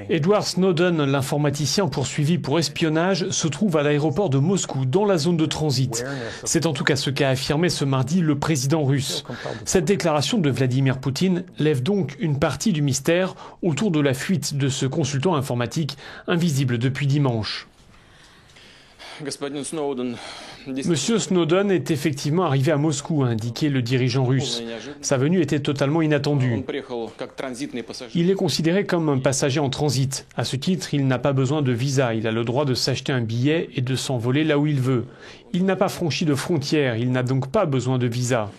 Edward Snowden, l'informaticien poursuivi pour espionnage, se trouve à l'aéroport de Moscou, dans la zone de transit. C'est en tout cas ce qu'a affirmé ce mardi le président russe. Cette déclaration de Vladimir Poutine lève donc une partie du mystère autour de la fuite de ce consultant informatique invisible depuis dimanche. Monsieur Snowden est effectivement arrivé à Moscou, a indiqué le dirigeant russe. Sa venue était totalement inattendue. Il est considéré comme un passager en transit. À ce titre, il n'a pas besoin de visa. Il a le droit de s'acheter un billet et de s'envoler là où il veut. Il n'a pas franchi de frontières. Il n'a donc pas besoin de visa.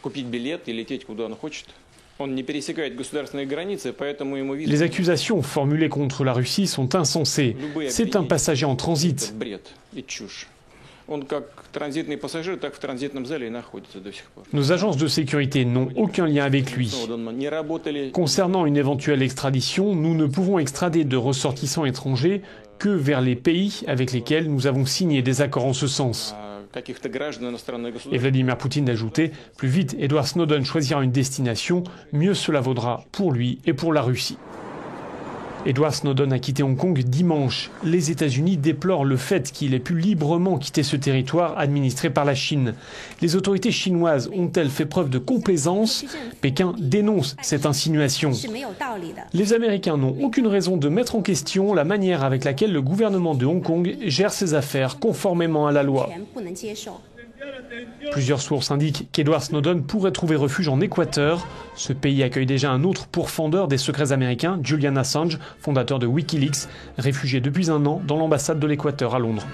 Les accusations formulées contre la Russie sont insensées. C'est un passager en transit. Nos agences de sécurité n'ont aucun lien avec lui. Concernant une éventuelle extradition, nous ne pouvons extrader de ressortissants étrangers que vers les pays avec lesquels nous avons signé des accords en ce sens. Et Vladimir Poutine a ajouté « Plus vite Edward Snowden choisira une destination, mieux cela vaudra pour lui et pour la Russie ». Edward Snowden a quitté Hong Kong dimanche. Les États-Unis déplorent le fait qu'il ait pu librement quitter ce territoire administré par la Chine. Les autorités chinoises ont-elles fait preuve de complaisance? Pékin dénonce cette insinuation. Les Américains n'ont aucune raison de mettre en question la manière avec laquelle le gouvernement de Hong Kong gère ses affaires conformément à la loi. Plusieurs sources indiquent qu'Edward Snowden pourrait trouver refuge en Équateur. Ce pays accueille déjà un autre pourfendeur des secrets américains, Julian Assange, fondateur de Wikileaks, réfugié depuis un an dans l'ambassade de l'Équateur à Londres.